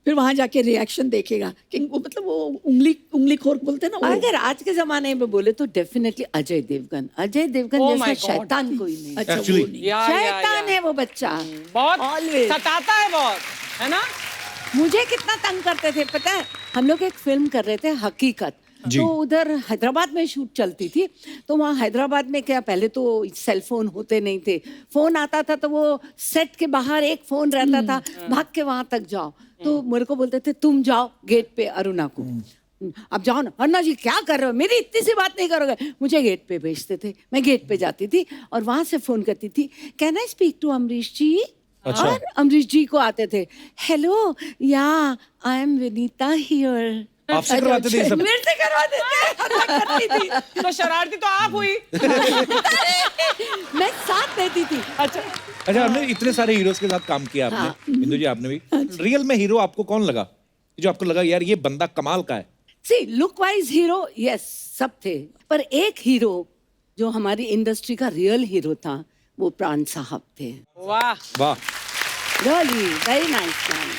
फिर वहां जाके रिएक्शन देखेगा कि वो मतलब वो उंगली खोर बोलते हैं ना वो। अगर आज के जमाने में बोले तो डेफिनेटली अजय देवगन। अजय देवगन Oh जैसा my God. शैतान कोई नहीं। अच्छा Actually- वो नहीं। या, शैतान है वो बच्चा। बहुत Always. सताता है बहुत, है ना? मुझे कितना तंग करते थे पता है। हम लोग एक फिल्म कर रहे थे हकीकत, जी। तो उधर हैदराबाद में शूट चलती थी। तो वहाँ हैदराबाद में क्या, पहले तो सेल फोन होते नहीं थे, फोन आता था तो वो सेट के बाहर एक फोन रहता था, भाग के वहां तक जाओ। तो मेरे को बोलते थे तुम जाओ गेट पे अरुणा को, अब जाओ ना। अन्ना जी क्या कर रहे हो, मेरी इतनी सी बात नहीं करोगे। मुझे गेट पे भेजते थे, मैं गेट पे जाती थी और वहां से फोन करती थी, can I speak to Amrish ji. अच्छा। और अमरीश जी को आते थे, हेलो या आई एम विनीता हियर। आपसे करवाते थे ये सब? मेरे से करवाते थे। करती थी। तो शरारती तो आप हुई। मैं साथ देती थी। अच्छा, अच्छा, हमने इतने सारे हीरोज के साथ काम किया आपने, बिंदु जी आपने भी। रियल में हीरो आपको कौन लगा, जो आपको लगा यार ये बंदा कमाल का है? See look wise hero yes सब थे, पर एक हीरो जो हमारी इंडस्ट्री का रियल हीरो था वो प्राण साहब थे। वाह। वाह। Really very nice man.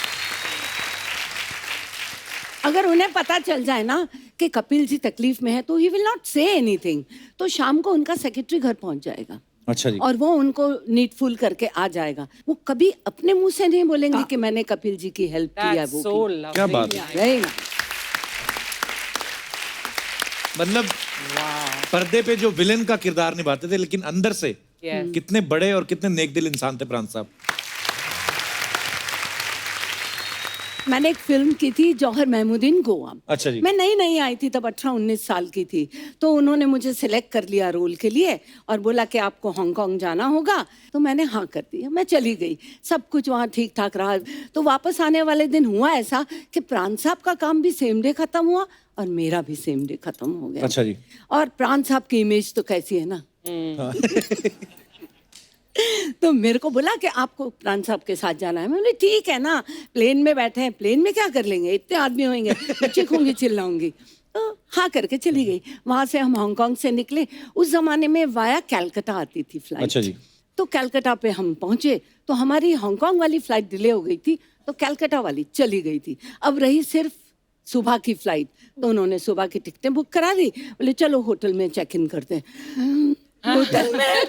अगर उन्हें पता चल जाए ना कि कपिल जी तकलीफ में है तो he will not say anything. तो शाम को उनका सेक्रेटरी घर पहुंच जाएगा। अच्छा जी। और वो उनको नीडफुल करके आ जाएगा। वो कभी अपने मुंह से नहीं बोलेंगे कि मैंने कपिल जी की हेल्प की है। That's वो so की। lovely. क्या बात है। Very nice. मतलब पर्दे पे जो विलेन का किरदार निभाते थे, लेकिन अंदर से Yes. कितने बड़े और कितने नेक दिल इंसान थे प्राण साहब। मैंने एक फिल्म की थी जौहर महमूदीन गोवा। अच्छा जी। मैं नई आई थी, तब 18-19 साल की थी। तो उन्होंने मुझे सिलेक्ट कर लिया रोल के लिए और बोला कि आपको हांगकांग जाना होगा। तो मैंने हाँ कर दिया, मैं चली गई। सब कुछ वहाँ ठीक ठाक रहा। तो वापस आने वाले दिन हुआ ऐसा कि प्राण साहब का काम भी सेम डे खत्म हुआ और मेरा भी सेम डे खत्म हो गया। अच्छा जी। और प्राण साहब की इमेज तो कैसी है ना। तो मेरे को बोला कि आपको प्राण साहब के साथ जाना है। मैं बोली ठीक है ना, प्लेन में बैठे हैं, प्लेन में क्या कर लेंगे, इतने आदमी होंगे, मैं चीखूंगी चिल्लाऊंगी। तो हाँ करके चली गई। वहां से हम हांगकांग से निकले। उस जमाने में वाया कैलकाटा आती थी फ्लाइट। अच्छा जी। तो कैलकाटा पे हम पहुंचे तो हमारी हांगकांग वाली फ्लाइट डिले हो गई थी, तो कैलकाटा वाली चली गई थी। अब रही सिर्फ सुबह की फ्लाइट। तो उन्होंने सुबह की टिकटें बुक करा दी। बोले चलो होटल में चेक इन करते हैं। होटल में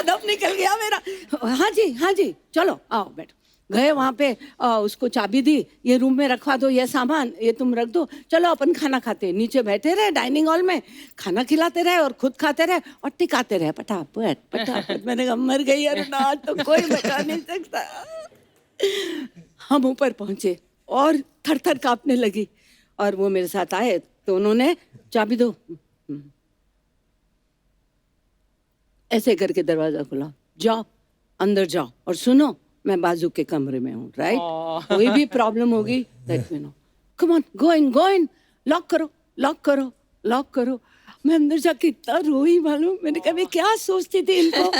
दम निकल गया मेरा। हाँ जी चलो आओ बैठो। गए वहाँ पे, उसको चाबी दी, ये रूम में रखवा दो, ये सामान ये तुम रख दो, चलो अपन खाना खाते। नीचे बैठे रहे डाइनिंग हॉल में, खाना खिलाते रहे और खुद खाते रहे और टिकाते रहे पटापट। मैंने कहा मर गई अरे ना, तो कोई बचा नहीं सकता। हम ऊपर पहुंचे और थर थर कांपने लगी। और वो मेरे साथ आए तो उन्होंने चाबी दो, ऐसे करके दरवाजा खुला, जाओ अंदर जाओ और सुनो मैं बाजू के कमरे में हूँ, राइट? कोई भी प्रॉब्लम होगी let me know, come on go in, lock करो। मैं अंदर जाके इतना रोई मालूम। मैंने कहा मैं क्या सोचती थी इनको।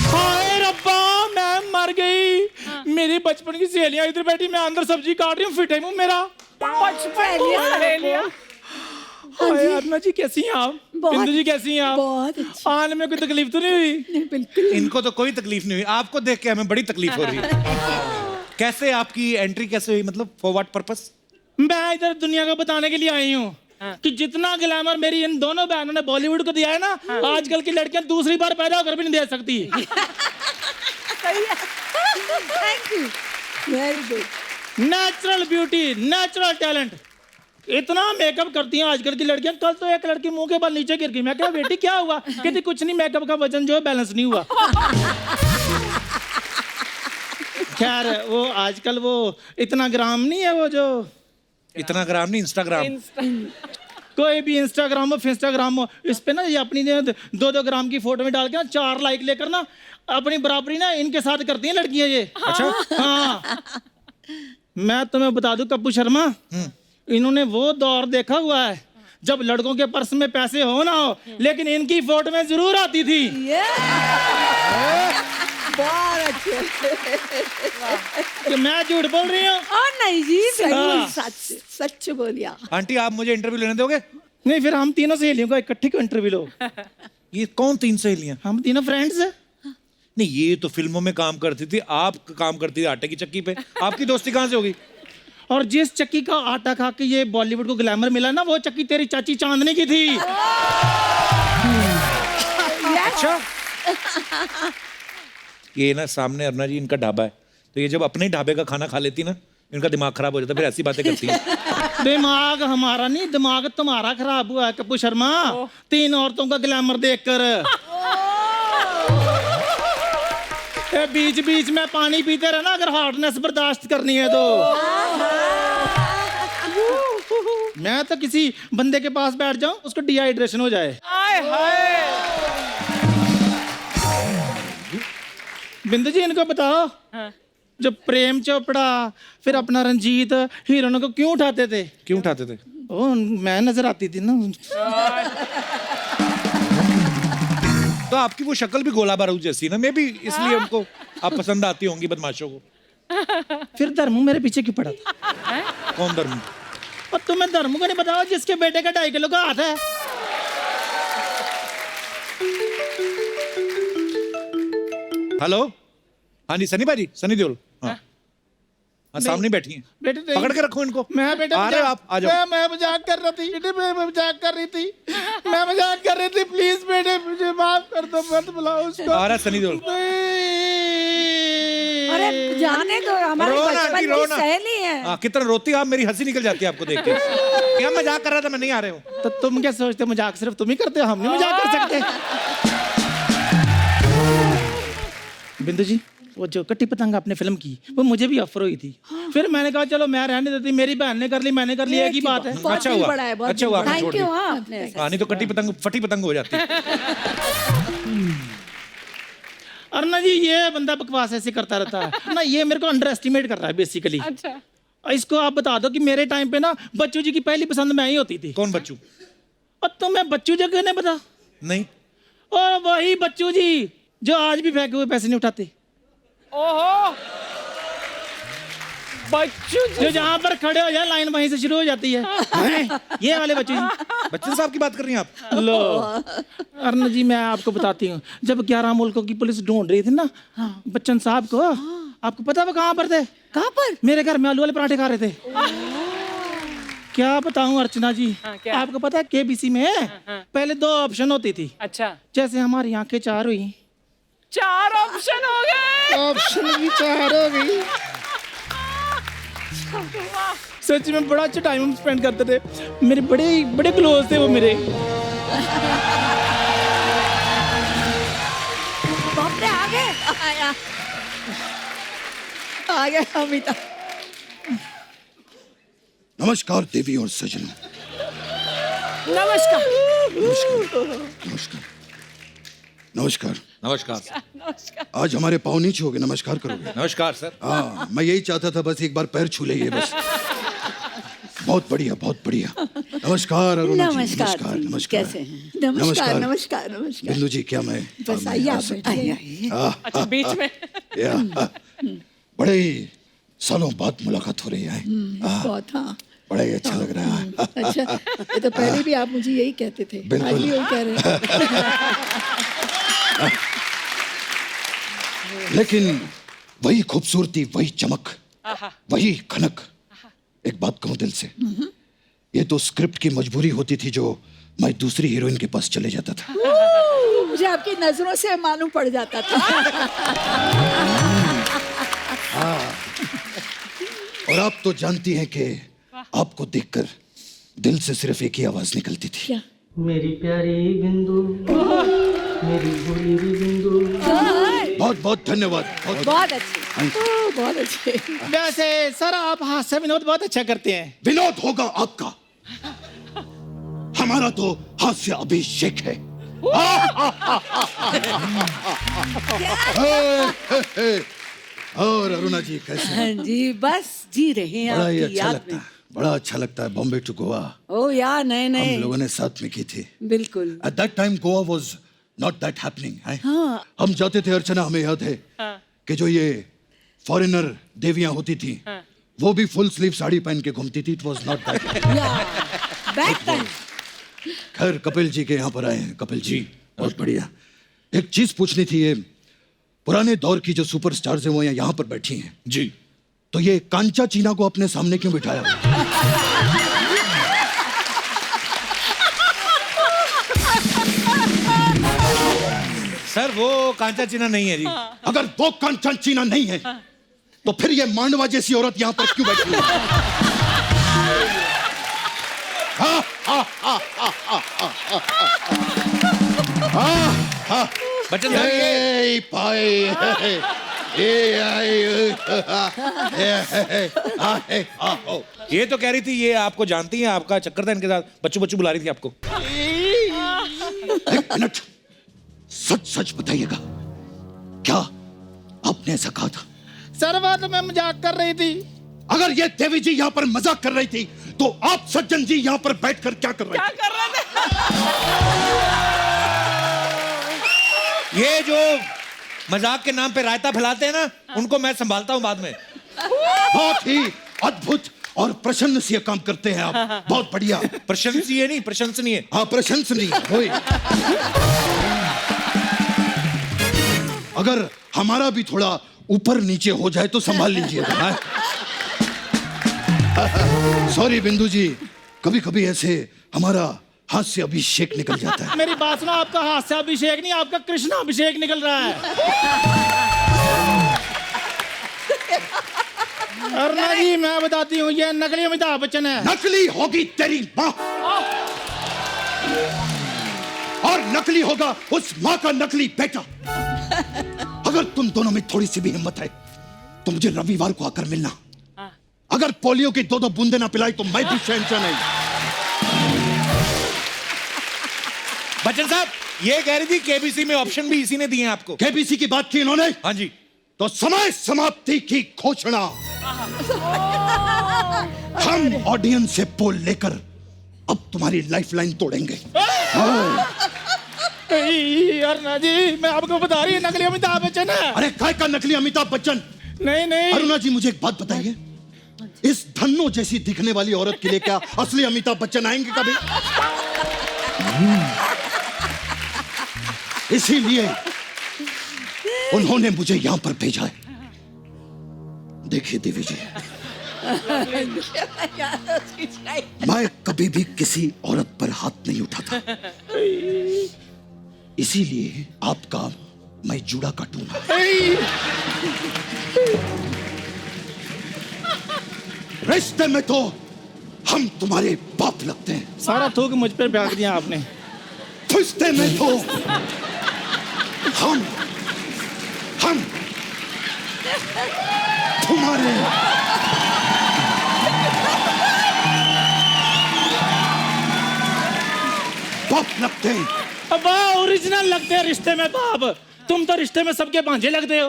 हाय रब्बा, मैं मर गई। मेरी बचपन की सहेलियां इधर बैठी, मैं अंदर सब्जी काट रही हूँ, फिट है मेरा। हाय अरुणा जी कैसी हैं आप? बिंदु जी कैसी हैं आप? बहुत अच्छी। आने में कोई तकलीफ तो नहीं हुई? बिल्कुल इनको तो कोई तकलीफ नहीं हुई, आपको देख के हमें बड़ी तकलीफ हो रही है। कैसे आपकी एंट्री कैसे हुई, मतलब फॉर व्हाट पर्पस? मैं इधर दुनिया को बताने के लिए आई हूँ कि जितना ग्लैमर मेरी इन दोनों बहनों ने बॉलीवुड को दिया है ना, आजकल की लड़कियां दूसरी बार पैदा होकर भी नहीं दे सकती। Thank you, very good. Natural beauty, natural talent, इतना मेकअप करती हैं आजकल की लड़कियां। कल तो एक लड़की मुंह के बल नीचे गिर गई। मैं क्या बेटी क्या हुआ? कहती कुछ नहीं, मेकअप का वजन जो है बैलेंस नहीं हुआ। खैर वो आजकल वो इतना ग्राम नहीं है, वो जो इतना ग्राम नहीं, इंस्टाग्राम। कोई भी इंस्टाग्राम हो फिंस्टाग्राम हो, इस पे ना ये अपनी 2-2 ग्राम की फोटो में डाल के ना 4 लाइक लेकर ना अपनी बराबरी ना इनके साथ करती हैं लड़कियां ये। अच्छा हाँ, मैं तुम्हें बता दूं कप्पू शर्मा, इन्होंने वो दौर देखा हुआ है जब लड़कों के पर्स में पैसे हो ना हो, लेकिन इनकी फोटो में जरूर आती थी। बहुत अच्छे। कि मैं झूठ बोल रही हूँ? नहीं जी, हाँ। सच बोलिया। आंटी आप मुझे इंटरव्यू लेने दोगे? नहीं, फिर हम तीनों सहेलियों का इकट्ठी को इंटरव्यू लो। ये कौन 3 सहेलियां? हम तीनों फ्रेंड्स हैं। नहीं, ये तो फिल्मों में काम करती थी, आप काम करती थी आटे की चक्की पे। आपकी दोस्ती कहाँ से होगी? और जिस चक्की का आटा खा के ये बॉलीवुड को ग्लैमर मिला ना, वो चक्की तेरी चाची चांदनी की थी। अच्छा। ये ना सामने अरुणा जी इनका ढाबा है, तो ये जब अपने ही ढाबे का खाना खा लेती ना, इनका दिमाग खराब हो जाता, फिर ऐसी बातें करती है। दिमाग हमारा नहीं, दिमाग तुम्हारा खराब हुआ है कप्पू शर्मा, 3 औरतों का ग्लैमर देखकर। बीच बीच में पानी पीते रहना अगर हॉटनेस बर्दाश्त करनी है तो। मैं तो किसी बंदे के पास बैठ जाऊं उसको डिहाइड्रेशन हो जाए। बिंदु जी इनको बताओ, जब प्रेम चोपड़ा फिर अपना रंजीत हीरोइनों को क्यों उठाते थे? क्यों उठाते थे? ओ मैं नजर आती थी ना। तो आपकी वो शक्ल भी गोला बारूद जैसी ना, मे बी इसलिए उनको आप पसंद आती होंगी बदमाशों को। फिर धर्मू मेरे पीछे क्यों पड़ा था? कौन धर्म? और तुम्हें धर्मू को नहीं बताओ जिसके बेटे का 2.5 किलो का हाथ है? हेलो, हाँ जी, सनी भाजी, सनी देओल। हाँ हाँ, सामने बैठी हैं। बेटे पकड़ के रखो इनको। मैं बेटा आ रहे हो आप? आ जाओ। मैं मजाक कर रही थी बेटे, मैं मजाक कर रही थी, मैं मजाक कर रही थी। प्लीज बेटे मुझे माफ कर दो, मत बुलाओ उसको। आ रहा सनी देओल। अरे जाने दो, हमारे बचपन की सहेली है। हाँ, कितना रोती आप, मेरी हंसी निकल जाती है आपको देख के। क्या मजाक कर रहा था, मैं नहीं आ रहे हूँ। तो तुम क्या सोचते हो मजाक सिर्फ तुम ही करते हो, हम नहीं मजाक कर सकते? बिंदु जी, वो जो कट्टी पतंग आपने फिल्म की वो मुझे भी ऑफर हुई थी। फिर मैंने कहा चलो मैं रहने देती, मेरी बहन ने कर ली, मैंने कर ली, एक ही बात है। अच्छा हुआ, अच्छा हुआ आपने छोड़ थैंक यू। दिया। हाँ आपने हाँ, नहीं तो कट्टी पतंग फटी पतंग हो जाती। अरुणा जी, ये बंदा बकवास ऐसे करता रहता है ना, ये मेरे को अंडर एस्टिमेट कर रहा है बेसिकली। अच्छा, इसको आप बता दो कि मेरे टाइम पे ना बच्चू जी की पहली पसंद मैं ही होती थी। कौन बच्चू? और तुम्हें बच्चू जी क्यों नहीं पता? नहीं, और वही बच्चू जी जो आज भी फेंके हुए पैसे नहीं उठाते, ओहो, बच्चू जो जहाँ पर खड़े हो जाए लाइन वहीं से शुरू हो जाती है। हैं? ये वाले बच्चू जी। बच्चन साहब की बात कर रही हैं आप? लो अरुण जी, मैं आपको बताती हूँ, जब 11 मुल्कों की पुलिस ढूंढ रही थी ना बच्चन साहब को, आपको पता वो कहाँ पर थे? कहाँ पर? मेरे घर में आलू वाले पराठे खा रहे थे। क्या बताऊं अर्चना जी, क्या? आपको पता है केबीसी में पहले 2 ऑप्शन होती थी। अच्छा, जैसे हमारी आंखें 4 हुई, 4 ऑप्शन हो गए। ऑप्शन भी 4 हो गई। सच में बड़ा अच्छा टाइम हम स्पेंड करते थे, मेरे बड़े बड़े क्लोज थे वो मेरे। बाप रे, आ गए। आया। आ गए अमिताभ। नमस्कार देवी और सजनों। नमस्कार। नमस्कार नमस्कार नमस्कार। आज हमारे पाँव नीचे हो गए, नमस्कार करोगे? नमस्कार सर। हाँ, मैं यही चाहता था, बस एक बार पैर छू ले बस। बहुत बढ़िया, बहुत बढ़िया। नमस्कार अरुणा जी। नमस्कार नमस्कार जी, नमस्कार। कैसे हैं? नमस्कार नमस्कार नमस्कार। बिंदु जी, क्या मैं बस आइए, आप बैठिए। अच्छा, बीच में बड़े ही सालों बाद मुलाकात हो रही है। बहुत, हाँ बड़ा ही अच्छा लग रहा है। अच्छा, ये तो पहले भी आप मुझे यही कहते थे, बिल्कुल। आज भी यही कह रहे हैं। लेकिन वही खूबसूरती, वही चमक, वही खनक। एक बात कहूं दिल से, ये तो स्क्रिप्ट की मजबूरी होती थी जो मैं दूसरी हीरोइन के पास चले जाता था। मुझे आपकी नजरों से मालूम पड़ जाता था। और आप तो जानती हैं कि आपको देखकर दिल से सिर्फ एक ही आवाज निकलती थी। क्या? मेरी प्यारी बिंदु, मेरी भोली बिंदु। बहुत बहुत धन्यवाद। बहुत अच्छी। बहुत अच्छे। वैसे सर आप हास्य विनोद बहुत अच्छा करते हैं। विनोद होगा आपका, हमारा तो हास्य अभिषेक है। और अरुणा जी कैसे हैं? हाँ जी, बस जी रहे हैं बड़ा ही आपकी अच्छा याद लगता में। है, बड़ा अच्छा लगता है। बॉम्बे टू गोवा ओ यार, नए हम नए। लोगों ने साथ में की थी। बिल्कुल। At that time Goa was not that happening. हाँ। हम जाते थे अर्चना, हमें याद है कि जो ये फॉरेनर देवियां होती थी, वो भी फुल स्लीव साड़ी पहन के घूमती थी। It was not that. Back time. खैर कपिल जी के यहाँ पर आए हैं। कपिल जी, बहुत बढ़िया। एक चीज पूछनी थी, ये पुराने दौर की जो सुपरस्टार्स हैं वो यहाँ पर बैठी हैं जी, तो ये कांचा चीना को अपने सामने क्यों बिठाया? सर वो कांचा चीना नहीं है जी। अगर वो कांचा चीना नहीं है तो फिर ये मांडवा जैसी औरत यहाँ पर क्यों बैठी है? बच्चन साहब Hey, pie. ये तो कह रही थी ये आपको जानती है, आपका चक्कर था इनके साथ, बच्चू बच्चू बुला रही थी आपको। एक मिनट, सच सच बताइएगा, क्या आपने ऐसा कहा था? सर बात मैं मजाक कर रही थी। अगर ये देवी जी यहाँ पर मजाक कर रही थी तो आप सज्जन जी यहाँ पर बैठकर क्या कर रहे थे? कर रहे थे? ये जो मजाक के नाम पे रायता फैलाते हैं ना, उनको मैं संभालता हूँ बाद में। बहुत ही अद्भुत और प्रशंसनीय काम करते हैं आप, बहुत बढ़िया। प्रशंसनीय नहीं, प्रशंसनीय। हाँ, प्रशंसनीय। होय। अगर हमारा भी थोड़ा ऊपर नीचे हो जाए तो संभाल लीजिएगा। सॉरी बिंदु जी, कभी कभी ऐसे हमारा हास्य अभिषेक निकल जाता है। मेरी बात सुनो, आपका हास्य अभिषेक नहीं, आपका कृष्णा अभिषेक निकल रहा है। अरुणा जी मैं बताती हूँ, ये नकली अमिताभ बच्चन है। नकली होगी तेरी माँ, और नकली होगा उस माँ का नकली बेटा। अगर तुम तुम दोनों में थोड़ी सी भी हिम्मत है तो मुझे रविवार को आकर मिलना। अगर पोलियो की 2-2 बूंदे ना पिलाई तो मैं भी शहंशाह नहीं। बच्चन साहब, ये कह रही थी केबीसी में ऑप्शन भी इसी ने दिए हैं आपको। केबीसी की बात की इन्होंने? हाँ जी। तो समय समाप्ति की घोषणा। हम ऑडियंस से पोल लेकर अब तुम्हारी लाइफलाइन तोड़ेंगे। अरुणा जी, मैं आपको बता रही हूँ, नकली अमिताभ बच्चन है। अरे काय का नकली अमिताभ बच्चन? नहीं। अरुणा जी, मुझे एक बात बताइए, इस धन्नो जैसी दिखने वाली औरत के लिए क्या असली अमिताभ बच्चन आएंगे कभी? इसीलिए उन्होंने मुझे यहां पर भेजा है। देखिए देवी जी, मैं कभी भी किसी औरत पर हाथ नहीं उठाता, इसीलिए आपका मैं जूड़ा काटूंगा। रिश्ते में तो हम तुम्हारे बाप लगते हैं। सारा थूक मुझ पे फेंक दिया आपने। रिश्ते में तो हम तुम्हारे बाप लगते हैं। अब ओरिजिनल लगते हैं रिश्ते में बाप। तुम तो रिश्ते में सबके भांजे लगते हो।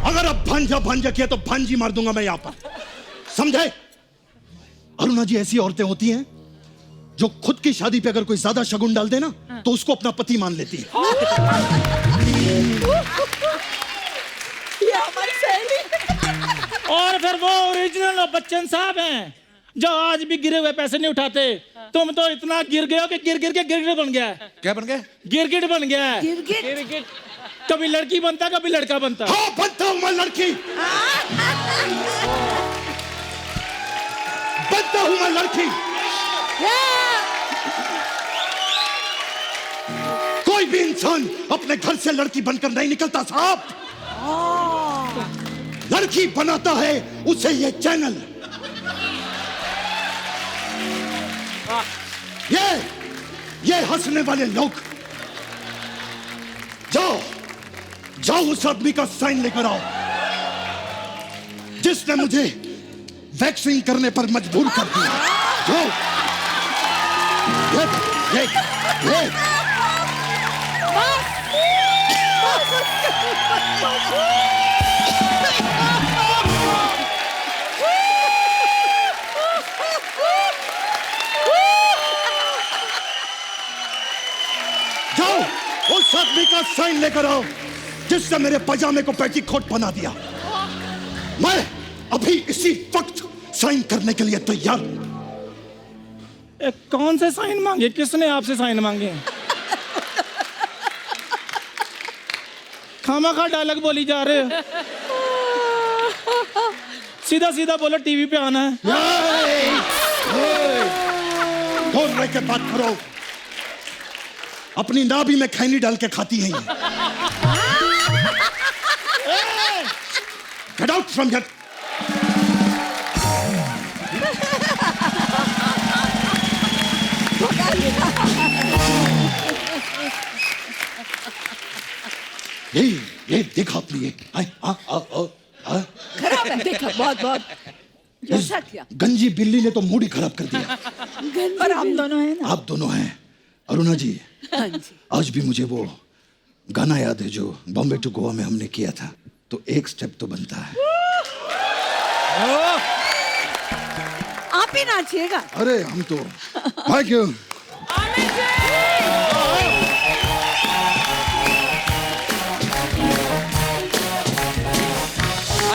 अगर अब भांजा किया तो भांजी मार दूंगा मैं यहां पर, समझे? अरुणा जी, ऐसी औरतें होती हैं जो खुद की शादी पे अगर कोई ज्यादा शगुन डाल दे ना तो उसको अपना पति मान लेती है। ये हमारी सहेली। और फिर वो ओरिजिनल बच्चन साहब हैं जो आज भी गिरे हुए पैसे नहीं उठाते। तुम तो इतना गिर गए हो कि गिर के गिरगिट बन गया है। क्या बन गया? गिरगिट बन गया है। गिरगिट। कभी लड़की बनता, कभी लड़का बनता। हाँ, बनता हूं मैं लड़की। बनता हूं मैं लड़की। कोई भी इंसान अपने घर से लड़की बनकर नहीं निकलता साहब। लड़की बनाता है उसे ये चैनल। ये हंसने वाले लोग, जाओ उस आदमी का साइन लेकर आओ जिसने मुझे वैक्सीन करने पर मजबूर कर दिया। जाओ। ये। जाओ उस आदमी का साइन लेकर आओ जिसने मेरे पजामे को पेटीकोट बना दिया। मैं अभी इसी वक्त साइन करने के लिए तैयार हूं। कौन से साइन मांगे? किसने आपसे साइन मांगे? खामाखा डायलॉग बोली जा रहे हो। सीधा बोलो, टीवी पे आना है। दूर रह के बात करो। अपनी नाभि में खैनी डाल के खाती है ये। Get out from here. ये देखा आपने ये? खराब है, देखा बहुत। जैसा क्या? गंजी बिल्ली ने तो मूड ही खराब कर दिया। पर हम दोनों हैं ना। आप दोनों हैं। अरुणा जी, आज भी मुझे वो गाना याद है जो बॉम्बे टू गोवा में हमने किया था। तो एक स्टेप तो बनता है। आप ही नाचिएगा। अरे हम तो थैंक यू।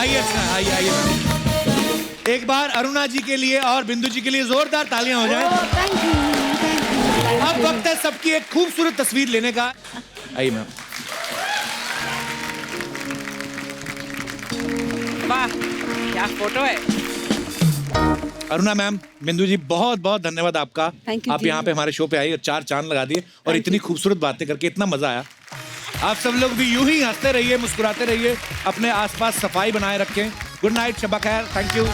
आइए। एक बार अरुणा जी के लिए और बिंदु जी के लिए जोरदार तालियां हो जाएं। अब वक्त है सबकी एक खूबसूरत तस्वीर लेने का। आइए मैम। वाह, क्या फोटो है। अरुणा मैम, बिंदु जी, बहुत बहुत धन्यवाद आपका। Thank you आप जी। यहाँ पे हमारे शो पे आई और 4 चांद लगा दिए और इतनी खूबसूरत बातें करके इतना मजा आया। आप सब लोग भी यूं ही हंसते रहिए, मुस्कुराते रहिए, अपने आसपास सफाई बनाए रखें। गुड नाइट, शब्बा खैर, थैंक यू।